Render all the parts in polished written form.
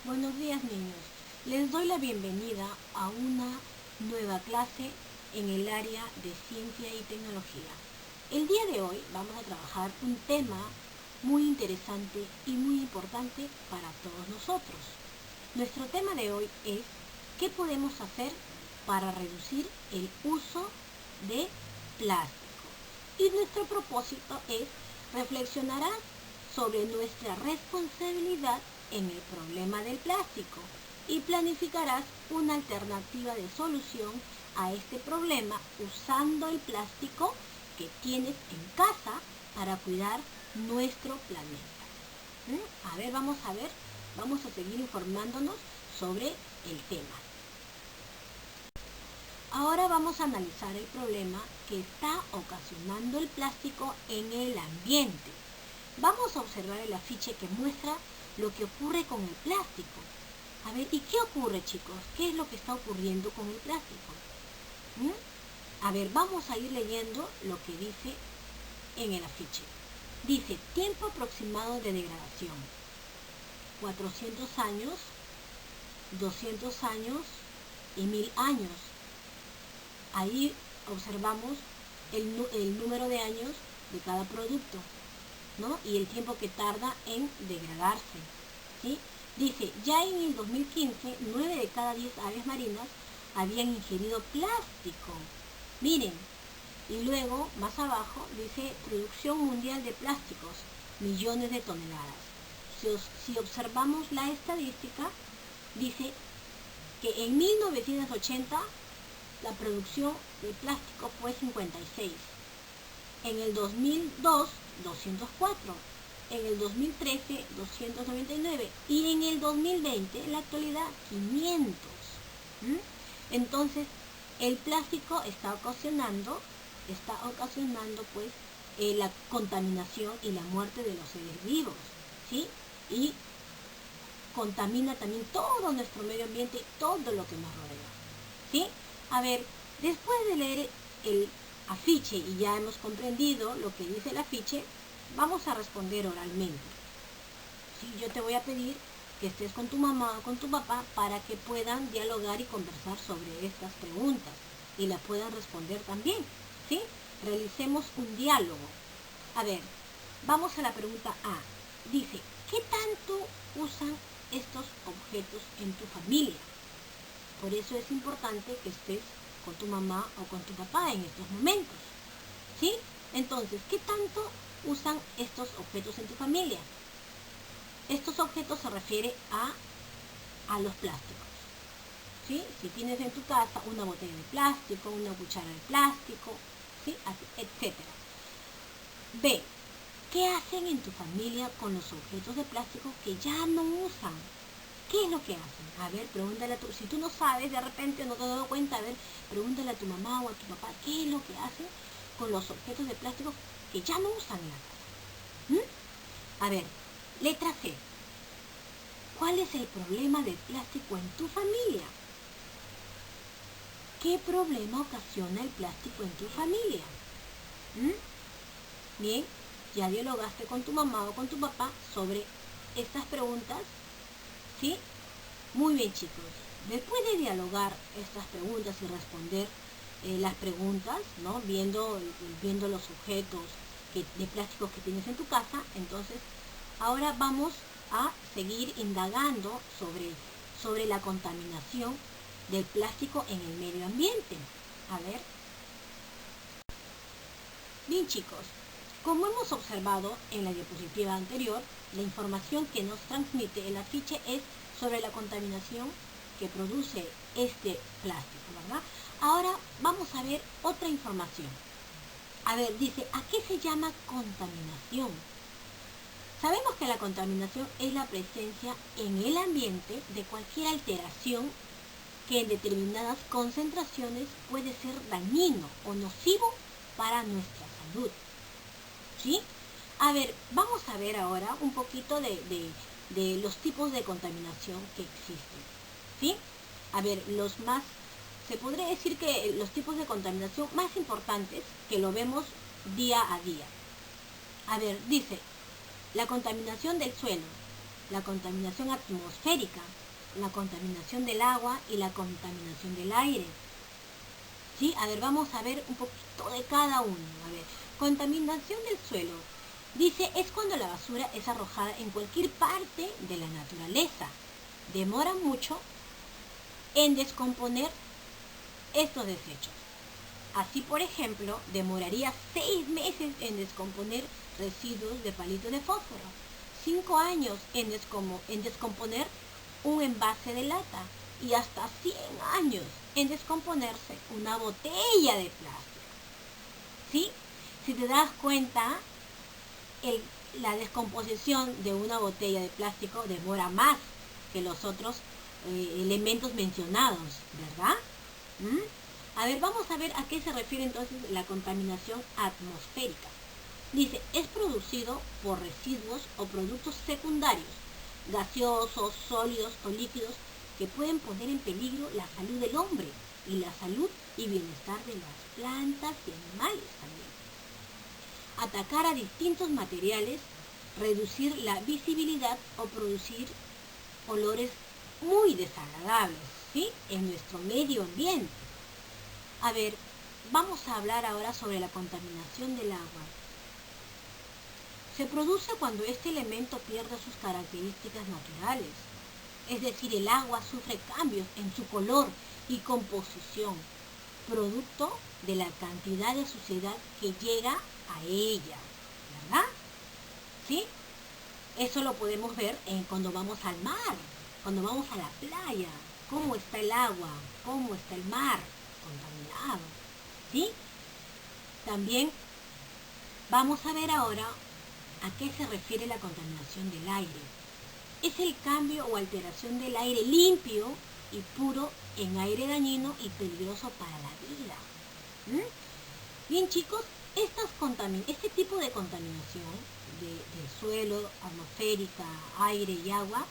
Buenos días, niños. Les doy la bienvenida a una nueva clase en el área de ciencia y tecnología. El día de hoy vamos a trabajar un tema muy interesante y muy importante para todos nosotros. Nuestro tema de hoy es ¿qué podemos hacer para reducir el uso de plástico? Y nuestro propósito es reflexionar sobre nuestra responsabilidad en el problema del plástico y planificarás una alternativa de solución a este problema usando el plástico que tienes en casa para cuidar nuestro planeta. Vamos a seguir informándonos sobre el tema. Ahora vamos a analizar el problema que está ocasionando el plástico en el ambiente. Vamos a observar el afiche que muestra lo que ocurre con el plástico. A ver, ¿y qué ocurre, chicos? ¿Qué es lo que está ocurriendo con el plástico? A ver, vamos a ir leyendo lo que dice en el afiche. Dice, tiempo aproximado de degradación. 400 años, 200 años y 1000 años. Ahí observamos el número de años de cada producto, ¿no? Y el tiempo que tarda en degradarse, ¿sí? Dice, ya en el 2015, 9 de cada 10 aves marinas habían ingerido plástico. Miren, y luego, más abajo, dice, producción mundial de plásticos, millones de toneladas. Si observamos la estadística, dice que en 1980 la producción de plástico fue 56. En el 2002, 204. En el 2013, 299. Y en el 2020, en la actualidad, 500. Entonces, el plástico está ocasionando pues la contaminación y la muerte de los seres vivos, ¿sí? Y contamina también todo nuestro medio ambiente y todo lo que nos rodea, ¿sí? A ver, después de leer el afiche y ya hemos comprendido lo que dice el afiche, vamos a responder oralmente. ¿Sí? Yo te voy a pedir que estés con tu mamá o con tu papá para que puedan dialogar y conversar sobre estas preguntas y las puedan responder también, ¿sí? Realicemos un diálogo. A ver, vamos a la pregunta A. Dice, ¿qué tanto usan estos objetos en tu familia? Por eso es importante que estés con tu mamá o con tu papá en estos momentos, ¿sí? Entonces, ¿qué tanto usan estos objetos en tu familia? Estos objetos se refieren a los plásticos, ¿sí? Si tienes en tu casa una botella de plástico, una cuchara de plástico, ¿sí? Etc. B. ¿Qué hacen en tu familia con los objetos de plástico que ya no usan? ¿Qué es lo que hacen? A ver, pregúntale a tu... Si tú no sabes, de repente no te has dado cuenta, a ver, pregúntale a tu mamá o a tu papá, ¿qué es lo que hacen con los objetos de plástico que ya no usan en la casa? A ver, letra C. ¿Cuál es el problema del plástico en tu familia? ¿Qué problema ocasiona el plástico en tu familia? Bien, ya dialogaste con tu mamá o con tu papá sobre estas preguntas, ¿sí? Muy bien, chicos. Después de dialogar estas preguntas y responder las preguntas, ¿no? Viendo los objetos de plástico que tienes en tu casa, entonces ahora vamos a seguir indagando sobre la contaminación del plástico en el medio ambiente. A ver. Bien, chicos, como hemos observado en la diapositiva anterior, la información que nos transmite el afiche es sobre la contaminación que produce este plástico, ¿verdad? Ahora vamos a ver otra información. A ver, dice, ¿a qué se llama contaminación? Sabemos que la contaminación es la presencia en el ambiente de cualquier alteración que en determinadas concentraciones puede ser dañino o nocivo para nuestra salud, ¿sí? A ver, vamos a ver ahora un poquito de los tipos de contaminación que existen, ¿sí? A ver, se podría decir que los tipos de contaminación más importantes que lo vemos día a día. A ver, dice, la contaminación del suelo. la contaminación atmosférica, la contaminación del agua y la contaminación del aire. ¿Sí? A ver, vamos a ver un poquito de cada uno. A ver, contaminación del suelo. Dice, es cuando la basura es arrojada en cualquier parte de la naturaleza. Demora mucho en descomponer estos desechos. Así, por ejemplo, demoraría 6 meses en descomponer residuos de palitos de fósforo, 5 años en descomponer un envase de lata y hasta 100 años en descomponerse una botella de plástico. ¿Sí? Si te das cuenta, la descomposición de una botella de plástico demora más que los otros elementos mencionados, ¿verdad? A ver, vamos a ver a qué se refiere entonces la contaminación atmosférica. Dice, es producido por residuos o productos secundarios, gaseosos, sólidos o líquidos, que pueden poner en peligro la salud del hombre y la salud y bienestar de las plantas y animales también. Atacar a distintos materiales, reducir la visibilidad o producir olores muy desagradables, ¿sí?, en nuestro medio ambiente. A ver, vamos a hablar ahora sobre la contaminación del agua. Se produce cuando este elemento pierde sus características naturales, es decir, el agua sufre cambios en su color y composición, producto de la cantidad de suciedad que llega a ella, ¿verdad? ¿Sí? Eso lo podemos ver cuando vamos al mar, cuando vamos a la playa, cómo está el agua, cómo está el mar contaminado, ¿sí? También vamos a ver ahora a qué se refiere la contaminación del aire. Es el cambio o alteración del aire limpio y puro en aire dañino y peligroso para la vida. Bien, chicos, este tipo de contaminación del suelo, atmosférica, aire y agua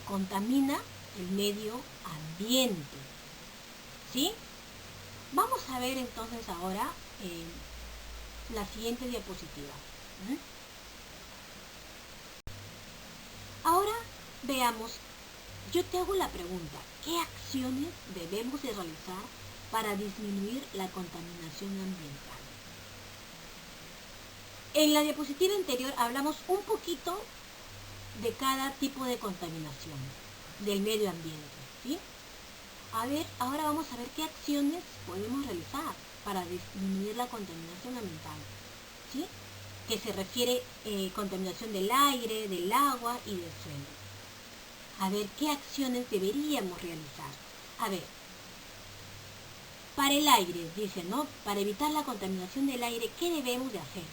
contamina el medio ambiente. ¿Sí? Vamos a ver entonces ahora la siguiente diapositiva. Ahora veamos, yo te hago la pregunta, ¿qué acciones debemos de realizar para disminuir la contaminación ambiental? En la diapositiva anterior hablamos un poquito de cada tipo de contaminación del medio ambiente, ¿sí? A ver, ahora vamos a ver qué acciones podemos realizar para disminuir la contaminación ambiental, ¿sí?, que se refiere contaminación del aire, del agua y del suelo. A ver, ¿qué acciones deberíamos realizar? A ver, para el aire, dice, ¿no? Para evitar la contaminación del aire, ¿qué debemos de hacer?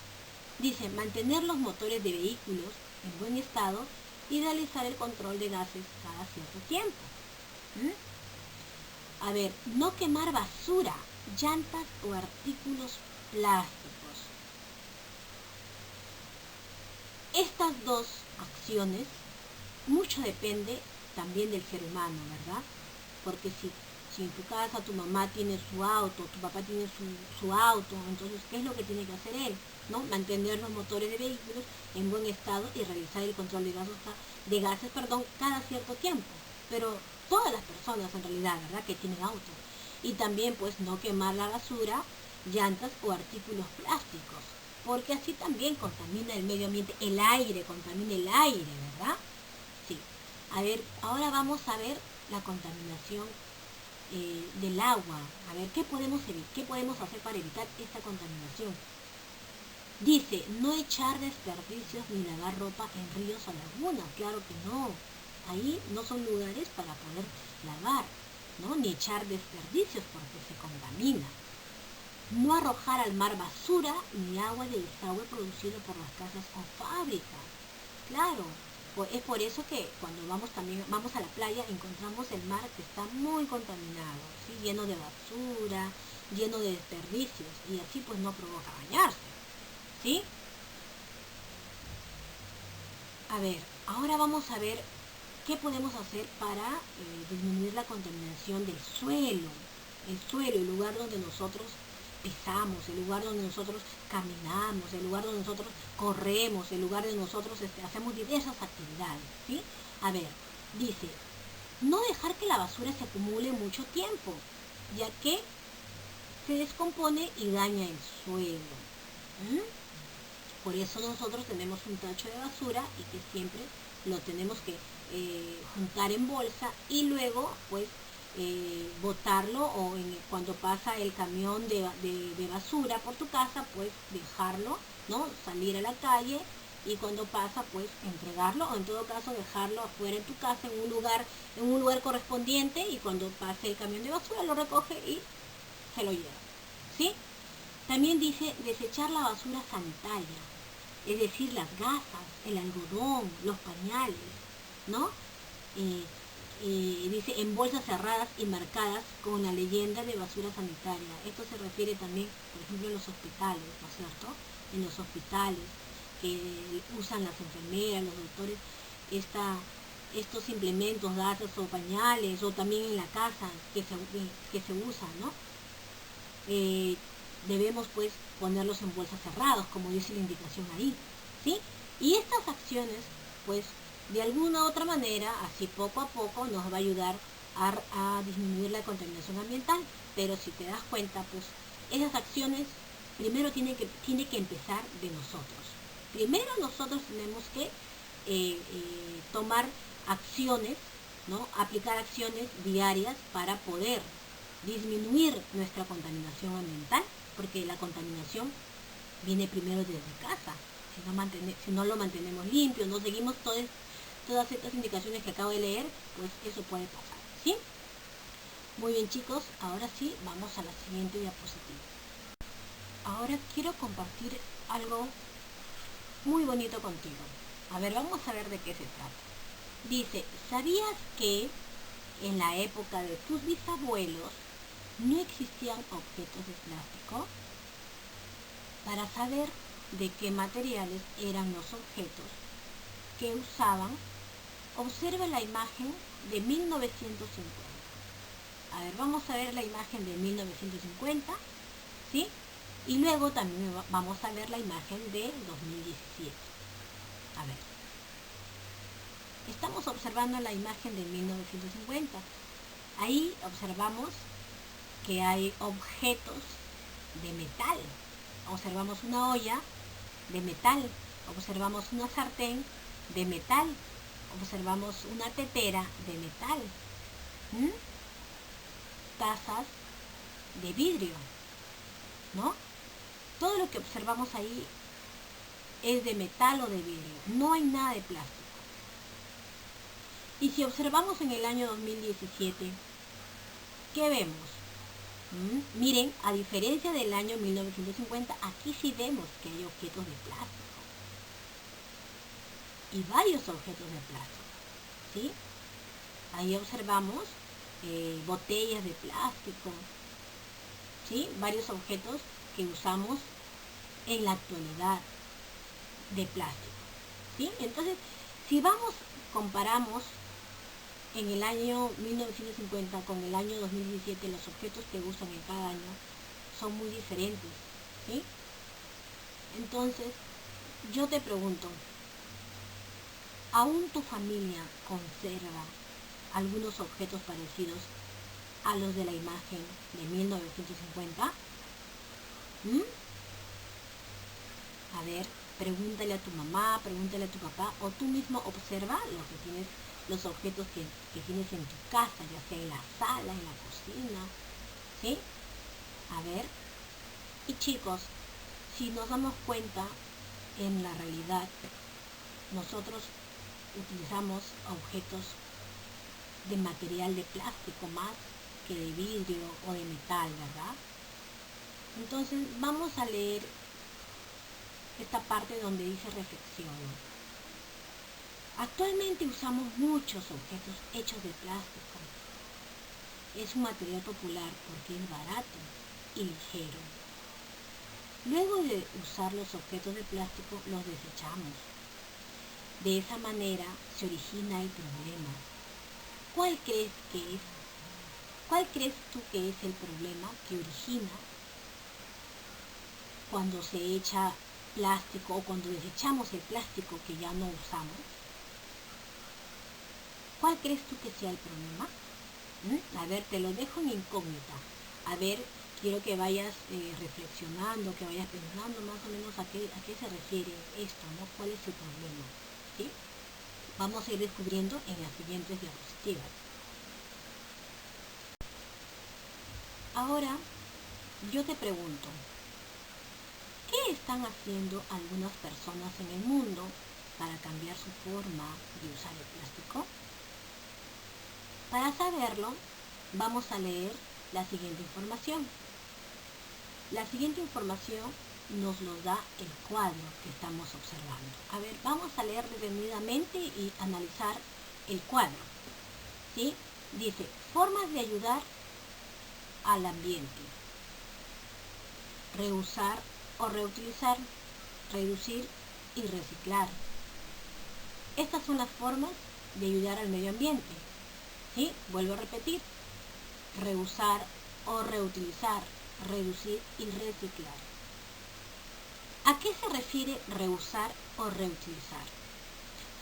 Dice, mantener los motores de vehículos en buen estado y realizar el control de gases cada cierto tiempo. A ver, no quemar basura, llantas o artículos plásticos. Estas dos acciones, mucho depende también del ser humano, ¿verdad? Porque si en tu casa tu mamá tiene su auto, tu papá tiene su auto, entonces, ¿qué es lo que tiene que hacer él? ¿No? Mantener los motores de vehículos en buen estado y realizar el control de gases, cada cierto tiempo. Pero todas las personas en realidad, ¿verdad?, que tienen auto. Y también, pues, no quemar la basura, llantas o artículos plásticos, porque así también contamina el medio ambiente, el aire, contamina el aire, ¿verdad? Sí. A ver, ahora vamos a ver la contaminación del agua. A ver, ¿qué podemos hacer para evitar esta contaminación? Dice, no echar desperdicios ni lavar ropa en ríos o lagunas. Claro que no. Ahí no son lugares para poder lavar, ¿no? Ni echar desperdicios porque se contamina. No arrojar al mar basura ni agua de desagüe producido por las casas o fábricas. Claro, es por eso que cuando vamos a la playa encontramos el mar que está muy contaminado, ¿sí?, lleno de basura, lleno de desperdicios, y así pues no provoca bañarse, ¿sí? A ver, ahora vamos a ver qué podemos hacer para disminuir la contaminación del suelo. El suelo, el lugar donde nosotros pisamos, el lugar donde nosotros caminamos, el lugar donde nosotros corremos, el lugar donde nosotros hacemos diversas actividades, ¿sí? A ver, dice, no dejar que la basura se acumule mucho tiempo, ya que se descompone y daña el suelo. Por eso nosotros tenemos un tacho de basura y que siempre lo tenemos que juntar en bolsa y luego pues botarlo o cuando pasa el camión de basura por tu casa pues dejarlo, ¿no? Salir a la calle y cuando pasa pues entregarlo o en todo caso dejarlo afuera en tu casa en un lugar correspondiente y cuando pase el camión de basura lo recoge y se lo lleva, ¿sí? También dice desechar la basura sanitaria, es decir, las gasas, el algodón, los pañales, ¿no? Dice en bolsas cerradas y marcadas con la leyenda de basura sanitaria. Esto se refiere también, por ejemplo, en los hospitales, ¿no es cierto? En los hospitales que usan las enfermeras, los doctores, estos implementos, gasas o pañales, o también en la casa que se usan, ¿no? Debemos pues ponerlos en bolsas cerradas, como dice la indicación ahí, ¿sí? Y estas acciones, pues, de alguna u otra manera, así poco a poco, nos va a ayudar a disminuir la contaminación ambiental. Pero si te das cuenta, pues, esas acciones primero tiene que empezar de nosotros. Primero nosotros tenemos que tomar acciones, ¿no? Aplicar acciones diarias para poder disminuir nuestra contaminación ambiental, porque la contaminación viene primero desde casa. Si no lo mantenemos limpio, no seguimos todas estas indicaciones que acabo de leer, pues eso puede pasar, ¿sí? Muy bien, chicos, ahora sí, vamos a la siguiente diapositiva. Ahora quiero compartir algo muy bonito contigo. A ver, vamos a ver de qué se trata. Dice, ¿sabías que en la época de tus bisabuelos no existían objetos de plástico? Para saber de qué materiales eran los objetos que usaban, observa la imagen de 1950. A ver, vamos a ver la imagen de 1950, ¿sí? Y luego también vamos a ver la imagen de 2017. A ver, estamos observando la imagen de 1950. Ahí observamos que hay objetos de metal. Observamos una olla de metal, observamos una sartén de metal, observamos una tetera de metal, tazas de vidrio, ¿no? Todo lo que observamos ahí es de metal o de vidrio, no hay nada de plástico. Y si observamos en el año 2017, ¿qué vemos? Miren, a diferencia del año 1950, aquí sí vemos que hay objetos de plástico. Y varios objetos de plástico, ¿sí? Ahí observamos botellas de plástico, ¿sí? Varios objetos que usamos en la actualidad de plástico, ¿sí? Entonces, si comparamos en el año 1950 con el año 2017, los objetos que usan en cada año son muy diferentes, ¿sí? Entonces, yo te pregunto, ¿aún tu familia conserva algunos objetos parecidos a los de la imagen de 1950? A ver, pregúntale a tu mamá, pregúntale a tu papá, o tú mismo observa los objetos que tienes en tu casa, ya sea en la sala, en la cocina, ¿sí? A ver, y chicos, si nos damos cuenta, en la realidad, nosotros utilizamos objetos de material de plástico más que de vidrio o de metal, ¿verdad? Entonces, vamos a leer esta parte donde dice reflexión. Actualmente usamos muchos objetos hechos de plástico. Es un material popular porque es barato y ligero. Luego de usar los objetos de plástico, los desechamos. De esa manera se origina el problema. ¿Cuál crees tú que es el problema que origina cuando se echa plástico o cuando desechamos el plástico que ya no usamos? ¿Cuál crees tú que sea el problema? A ver, te lo dejo en incógnita. A ver, quiero que vayas reflexionando, que vayas pensando más o menos a qué se refiere esto, ¿no? ¿Cuál es el problema? ¿Sí? Vamos a ir descubriendo en las siguientes diapositivas. Ahora, yo te pregunto, ¿qué están haciendo algunas personas en el mundo para cambiar su forma de usar el plástico? Para saberlo, vamos a leer la siguiente información. La siguiente información nos lo da el cuadro que estamos observando. A ver, vamos a leer detenidamente y analizar el cuadro. ¿Sí? Dice, formas de ayudar al ambiente. Reusar o reutilizar, reducir y reciclar. Estas son las formas de ayudar al medio ambiente. ¿Sí? Vuelvo a repetir. Reusar o reutilizar, reducir y reciclar. ¿A qué se refiere reusar o reutilizar?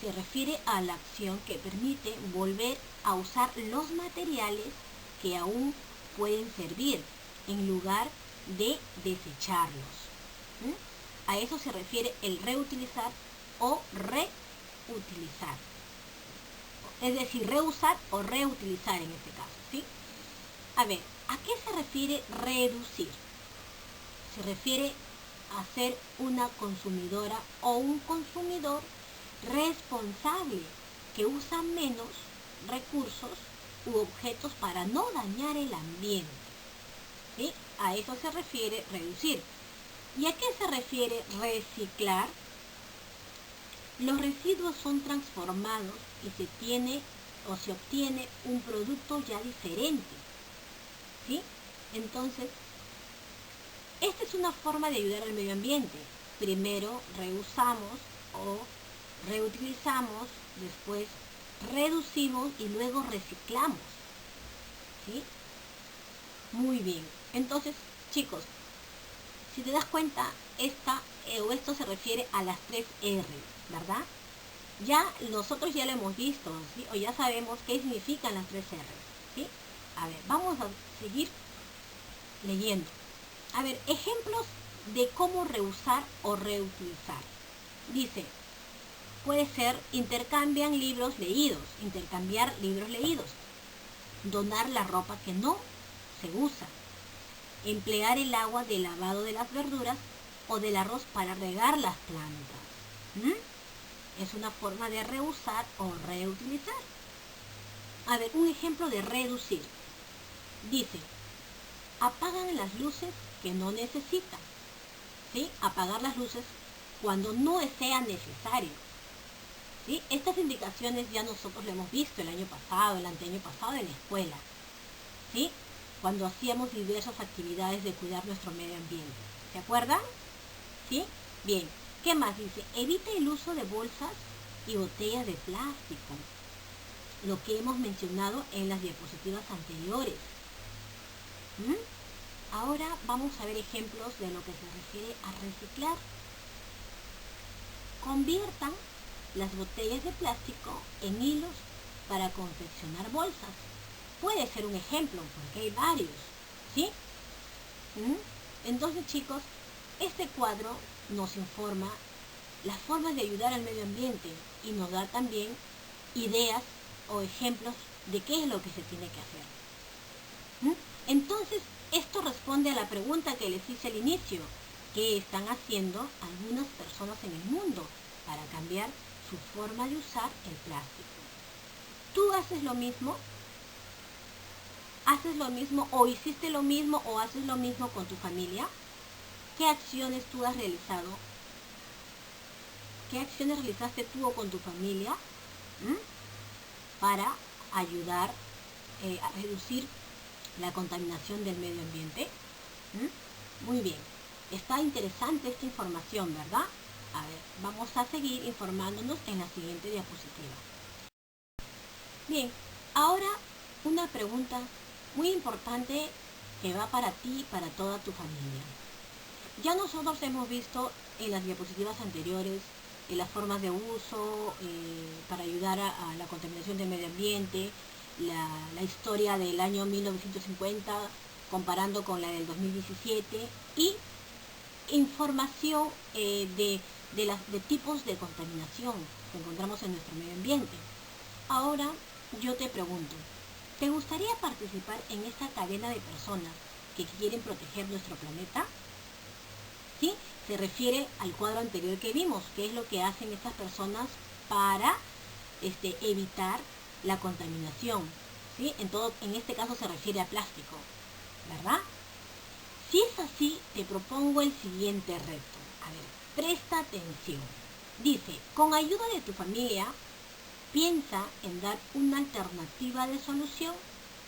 Se refiere a la acción que permite volver a usar los materiales que aún pueden servir en lugar de desecharlos. A eso se refiere el reutilizar o reutilizar. Es decir, reusar o reutilizar en este caso, ¿sí? A ver, ¿a qué se refiere reducir? Se refiere a ser una consumidora o un consumidor responsable que usa menos recursos u objetos para no dañar el ambiente. ¿Sí? A eso se refiere reducir. ¿Y a qué se refiere reciclar? Los residuos son transformados y se obtiene un producto ya diferente. ¿Sí? Entonces, esta es una forma de ayudar al medio ambiente. Primero reusamos o reutilizamos, después reducimos y luego reciclamos. ¿Sí? Muy bien. Entonces, chicos, si te das cuenta, esto se refiere a las 3 R, ¿verdad? Ya nosotros ya lo hemos visto, ¿sí? O ya sabemos qué significan las 3 R, ¿sí? A ver, vamos a seguir leyendo. A ver, ejemplos de cómo reusar o reutilizar. Dice, puede ser intercambiar libros leídos, donar la ropa que no se usa, emplear el agua de lavado de las verduras o del arroz para regar las plantas. Es una forma de reusar o reutilizar. A ver, un ejemplo de reducir. Dice, apagan las luces que no necesitan. ¿Sí? Apagar las luces cuando no sea necesario. ¿Sí? Estas indicaciones ya nosotros lo hemos visto el año pasado, el anteaño pasado en la escuela. ¿Sí? Cuando hacíamos diversas actividades de cuidar nuestro medio ambiente. ¿Se acuerdan? ¿Sí? Bien. ¿Qué más dice? Evita el uso de bolsas y botellas de plástico. Lo que hemos mencionado en las diapositivas anteriores. Ahora vamos a ver ejemplos de lo que se refiere a reciclar. Conviertan las botellas de plástico en hilos para confeccionar bolsas. Puede ser un ejemplo, porque hay varios, ¿sí? Entonces, chicos, este cuadro nos informa las formas de ayudar al medio ambiente y nos da también ideas o ejemplos de qué es lo que se tiene que hacer. Entonces, esto responde a la pregunta que les hice al inicio. ¿Qué están haciendo algunas personas en el mundo para cambiar su forma de usar el plástico? ¿Tú haces lo mismo? ¿Haces lo mismo o hiciste lo mismo o haces lo mismo con tu familia? ¿Qué acciones tú has realizado? ¿Qué acciones realizaste tú o con tu familia para ayudar a reducir la contaminación del medio ambiente? Muy bien. Está interesante esta información, ¿verdad? A ver, vamos a seguir informándonos en la siguiente diapositiva. Bien, ahora una pregunta muy importante que va para ti y para toda tu familia. Ya nosotros hemos visto en las diapositivas anteriores las formas de uso para ayudar a la contaminación del medio ambiente, la historia del año 1950 comparando con la del 2017 y información de tipos de contaminación que encontramos en nuestro medio ambiente. Ahora yo te pregunto, ¿te gustaría participar en esta cadena de personas que quieren proteger nuestro planeta? ¿Sí? Se refiere al cuadro anterior que vimos, qué es lo que hacen estas personas para evitar la contaminación. ¿Sí? En este caso se refiere a plástico, ¿verdad? Si es así, te propongo el siguiente reto. A ver, presta atención. Dice, con ayuda de tu familia, piensa en dar una alternativa de solución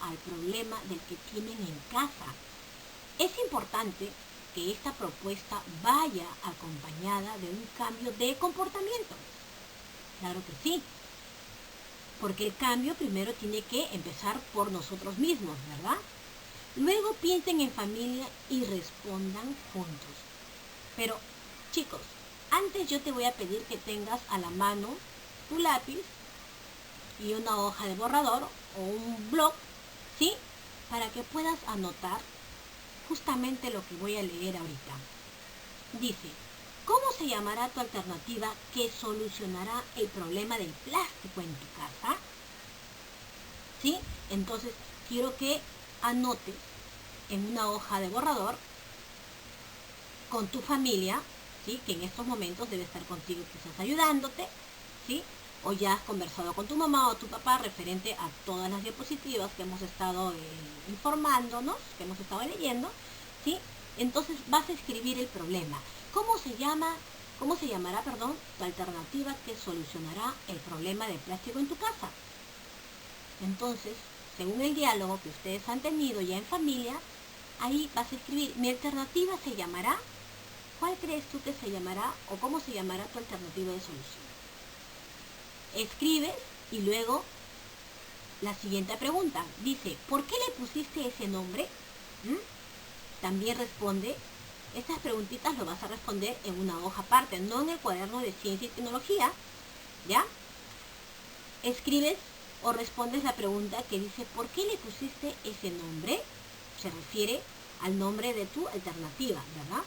al problema del que tienen en casa. Es importante que esta propuesta vaya acompañada de un cambio de comportamiento. Claro que sí, porque el cambio primero tiene que empezar por nosotros mismos, ¿verdad? Luego piensen en familia y respondan juntos. Pero, chicos, antes yo te voy a pedir que tengas a la mano tu lápiz y una hoja de borrador o un blog, ¿sí? Para que puedas anotar justamente lo que voy a leer ahorita. Dice, ¿cómo se llamará tu alternativa que solucionará el problema del plástico en tu casa? ¿Sí? Entonces, quiero que anotes en una hoja de borrador con tu familia, ¿sí? Que en estos momentos debe estar contigo quizás ayudándote, ¿sí? O ya has conversado con tu mamá o tu papá referente a todas las diapositivas que hemos estado informándonos, que hemos estado leyendo, ¿sí? Entonces vas a escribir el problema. ¿Cómo se llamará, tu alternativa que solucionará el problema del plástico en tu casa? Entonces, según el diálogo que ustedes han tenido ya en familia, ahí vas a escribir, mi alternativa se llamará, ¿cuál crees tú que se llamará o cómo se llamará tu alternativa de solución? Escribes y luego la siguiente pregunta, dice, ¿por qué le pusiste ese nombre? También responde, estas preguntitas lo vas a responder en una hoja aparte, no en el cuaderno de ciencia y tecnología, ¿ya? Escribes o respondes la pregunta que dice, ¿por qué le pusiste ese nombre? Se refiere al nombre de tu alternativa, ¿verdad?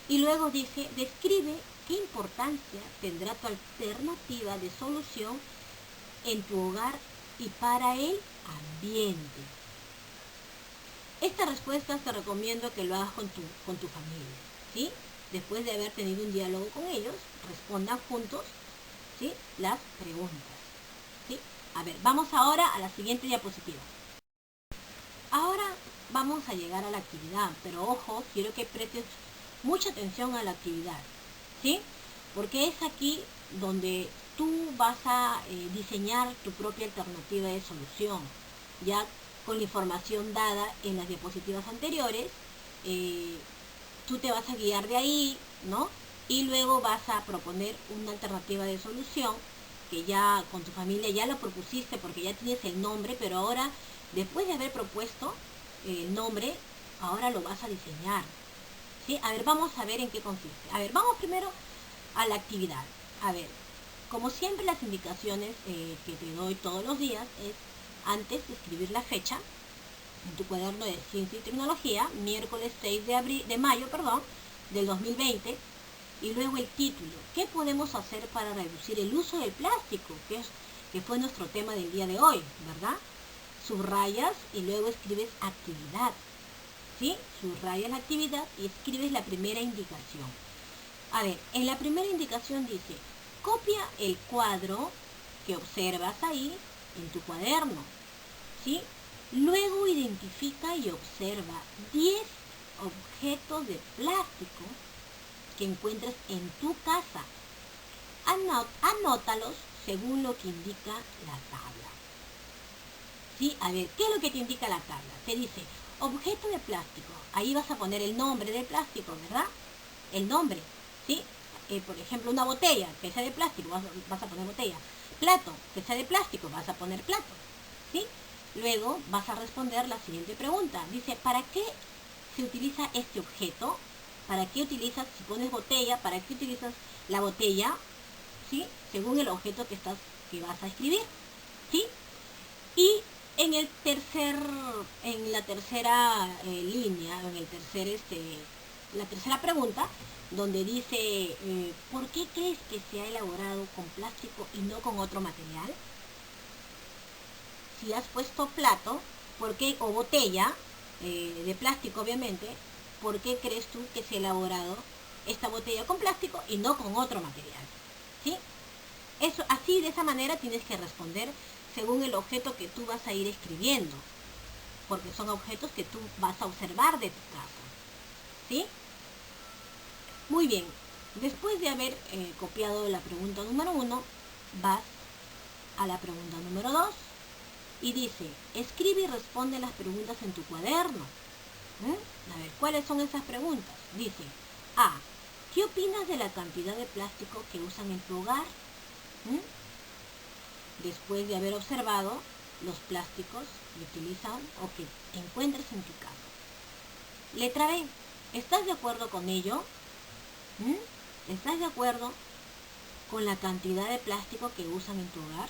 Y luego dice, describe qué importancia tendrá tu alternativa de solución en tu hogar y para el ambiente. Esta respuesta te recomiendo que lo hagas con tu familia, ¿sí? Después de haber tenido un diálogo con ellos, respondan juntos, ¿sí? Las preguntas, ¿sí? A ver, vamos ahora a la siguiente diapositiva. Ahora vamos a llegar a la actividad, pero ojo, quiero que prestes mucha atención a la actividad, ¿sí? Porque es aquí donde tú vas a diseñar tu propia alternativa de solución, ya con la información dada en las diapositivas anteriores, tú te vas a guiar de ahí, ¿no? Y luego vas a proponer una alternativa de solución que ya con tu familia ya lo propusiste porque ya tienes el nombre, pero ahora, después de haber propuesto el nombre, ahora lo vas a diseñar, ¿sí? A ver, vamos a ver en qué consiste. A ver, vamos primero a la actividad. A ver, como siempre las indicaciones que te doy todos los días es antes de escribir la fecha en tu cuaderno de ciencia y tecnología, miércoles 6 de mayo, del 2020, y luego el título, ¿qué podemos hacer para reducir el uso del plástico? Que fue nuestro tema del día de hoy, ¿verdad? Subrayas y luego escribes actividad, ¿sí? Subrayas la actividad y escribes la primera indicación. A ver, en la primera indicación dice, copia el cuadro que observas ahí en tu cuaderno, ¿sí? Luego identifica y observa 10 objetos de plástico que encuentres en tu casa. Anótalos según lo que indica la tabla, ¿sí? A ver, ¿qué es lo que te indica la tabla? Te dice, objeto de plástico. Ahí vas a poner el nombre del plástico, ¿verdad? El nombre, ¿sí? Por ejemplo, una botella que sea de plástico, vas a poner botella. Plato que sea de plástico, vas a poner plato, ¿sí? Luego vas a responder la siguiente pregunta. Dice, ¿para qué se utiliza este objeto? ¿Para qué utilizas, si pones botella, para qué utilizas la botella? ¿Sí? Según el objeto que vas a escribir. ¿Sí? Y en la tercera línea, la tercera pregunta, donde dice, ¿por qué crees que se ha elaborado con plástico y no con otro material? Si has puesto plato, o botella de plástico, obviamente, ¿por qué crees tú que se ha elaborado esta botella con plástico y no con otro material? ¿Sí? Eso, así, de esa manera tienes que responder según el objeto que tú vas a ir escribiendo, porque son objetos que tú vas a observar de tu casa. ¿Sí? Muy bien. Después de haber copiado la pregunta número 1, vas a la pregunta número 2 y dice, escribe y responde las preguntas en tu cuaderno. A ver, ¿cuáles son esas preguntas? Dice, A, ¿qué opinas de la cantidad de plástico que usan en tu hogar? Después de haber observado los plásticos que utilizan o que encuentres en tu casa. Letra B, ¿estás de acuerdo con ello? ¿Estás de acuerdo con la cantidad de plástico que usan en tu hogar?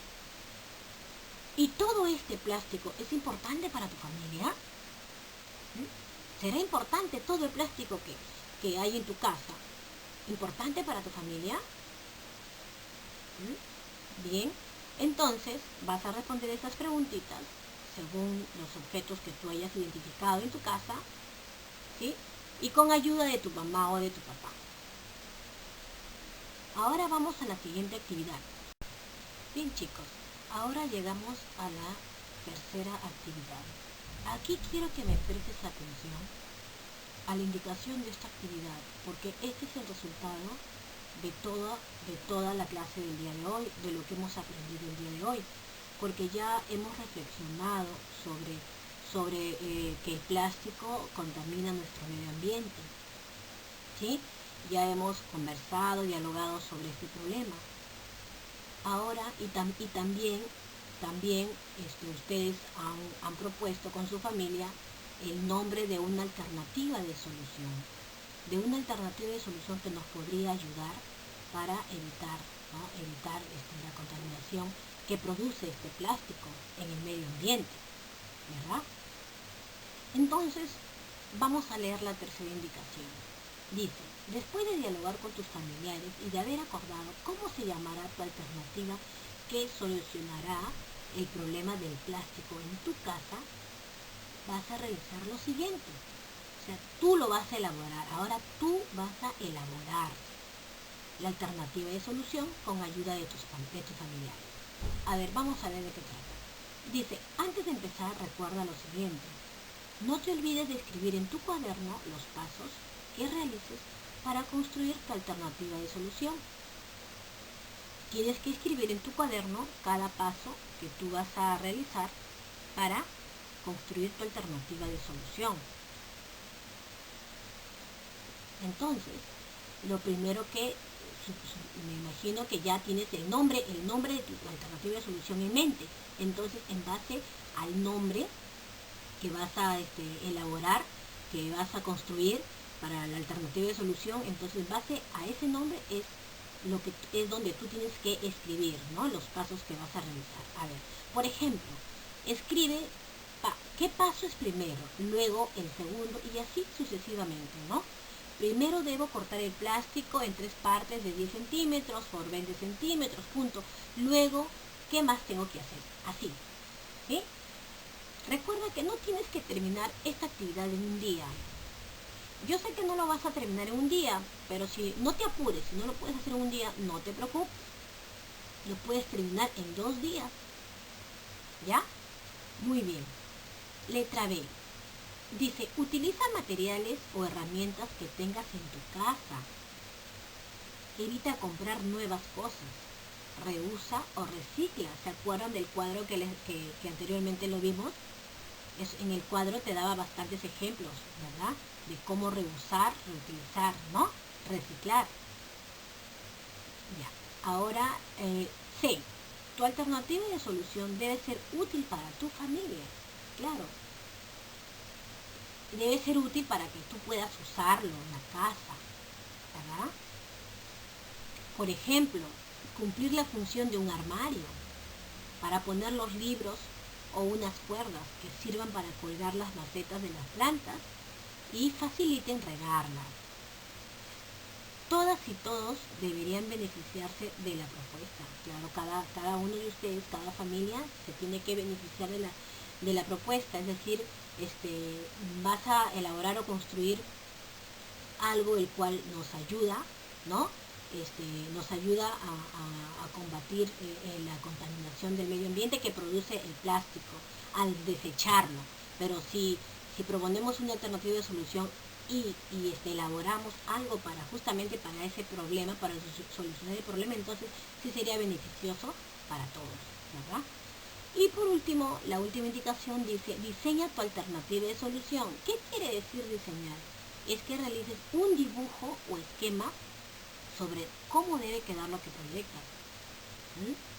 ¿Y todo este plástico es importante para tu familia? ¿Será importante todo el plástico que hay en tu casa? ¿Importante para tu familia? Bien, entonces vas a responder esas preguntitas según los objetos que tú hayas identificado en tu casa, ¿sí? Y con ayuda de tu mamá o de tu papá. Ahora vamos a la siguiente actividad. Bien, chicos, ahora llegamos a la tercera actividad. Aquí quiero que me prestes atención a la indicación de esta actividad, porque este es el resultado de toda la clase del día de hoy, de lo que hemos aprendido el día de hoy, porque ya hemos reflexionado sobre que el plástico contamina nuestro medio ambiente, ¿sí? Ya hemos conversado, dialogado sobre este problema. Ahora, y también ustedes han propuesto con su familia el nombre de una alternativa de solución, que nos podría ayudar para evitar la contaminación que produce este plástico en el medio ambiente, ¿verdad? Entonces, vamos a leer la tercera indicación. Dice, después de dialogar con tus familiares y de haber acordado cómo se llamará tu alternativa que solucionará el problema del plástico en tu casa, vas a realizar lo siguiente. O sea, tú lo vas a elaborar. Ahora tú vas a elaborar la alternativa de solución con ayuda de tus familiares. A ver, vamos a ver de qué trata. Dice, antes de empezar, recuerda lo siguiente. No te olvides de escribir en tu cuaderno los pasos que realices para construir tu alternativa de solución. Tienes que escribir en tu cuaderno cada paso que tú vas a realizar para construir tu alternativa de solución. Entonces, lo primero que me imagino que ya tienes el nombre de tu alternativa de solución en mente. Entonces, en base al nombre que vas a elaborar, que vas a construir para la alternativa de solución, entonces en base a ese nombre es donde tú tienes que escribir, ¿no? Los pasos que vas a realizar. A ver, por ejemplo, escribe qué paso es primero, luego el segundo y así sucesivamente, ¿no? Primero debo cortar el plástico en 3 partes de 10 centímetros por 20 centímetros, punto. Luego, ¿qué más tengo que hacer? Así, ¿sí? Recuerda que no tienes que terminar esta actividad en un día. Yo sé que no lo vas a terminar en un día, pero si no te apures, si no lo puedes hacer en un día, no te preocupes. Lo puedes terminar en 2 días. ¿Ya? Muy bien. Letra B. Dice, utiliza materiales o herramientas que tengas en tu casa. Evita comprar nuevas cosas. Reusa o recicla. ¿Se acuerdan del cuadro que anteriormente lo vimos? En el cuadro te daba bastantes ejemplos, ¿verdad? De cómo reusar, reutilizar, ¿no? Reciclar. Ya. Ahora, C. Tu alternativa de solución debe ser útil para tu familia. Claro. debe ser útil para que tú puedas usarlo en la casa, ¿verdad? Por ejemplo, cumplir la función de un armario para poner los libros o unas cuerdas que sirvan para colgar las macetas de las plantas y faciliten regarlas. Todas y todos deberían beneficiarse de la propuesta. Claro, cada uno de ustedes, cada familia se tiene que beneficiar de la propuesta, es decir, vas a elaborar o construir algo el cual nos ayuda, ¿no? Nos ayuda a combatir la contaminación del medio ambiente que produce el plástico al desecharlo. Pero si proponemos una alternativa de solución y elaboramos algo justamente para ese problema, para solucionar el problema, entonces sí sería beneficioso para todos, ¿verdad? Y por último, la última indicación dice, diseña tu alternativa de solución. ¿Qué quiere decir diseñar? Es que realices un dibujo o esquema sobre cómo debe quedar lo que proyectas.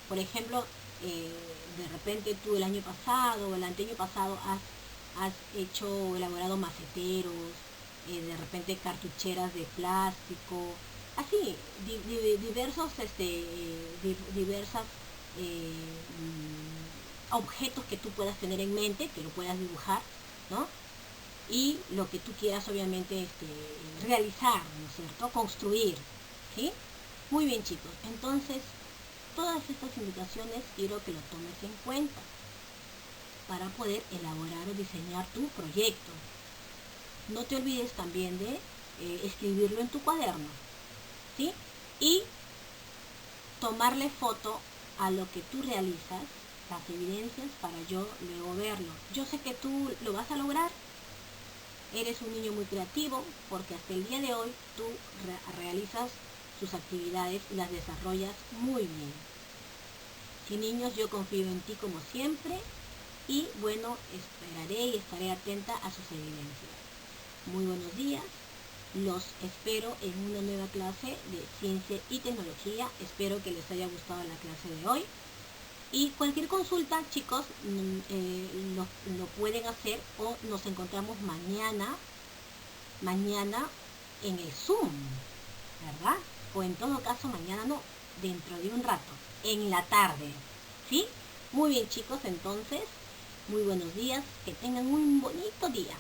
Por ejemplo, de repente tú el año pasado o el anteaño pasado has elaborado maceteros, de repente cartucheras de plástico, así, diversas objetos que tú puedas tener en mente, que lo puedas dibujar, ¿no? Y lo que tú quieras obviamente realizar, ¿no es cierto? Construir, ¿sí? Muy bien, chicos, entonces todas estas indicaciones quiero que lo tomes en cuenta para poder elaborar o diseñar tu proyecto. No te olvides también de escribirlo en tu cuaderno, ¿sí? Y tomarle foto a lo que tú realizas, las evidencias, para yo luego verlo. Yo sé que tú lo vas a lograr. Eres un niño muy creativo porque hasta el día de hoy tú realizas tus actividades y las desarrollas muy bien. Sí, niños, yo confío en ti como siempre y bueno, esperaré y estaré atenta a sus evidencias. Muy buenos días. Los espero en una nueva clase de ciencia y tecnología. Espero que les haya gustado la clase de hoy. Y cualquier consulta, chicos, lo pueden hacer o nos encontramos mañana en el Zoom, ¿verdad? O en todo caso mañana no, dentro de un rato, en la tarde, ¿sí? Muy bien, chicos, entonces, muy buenos días, que tengan un bonito día.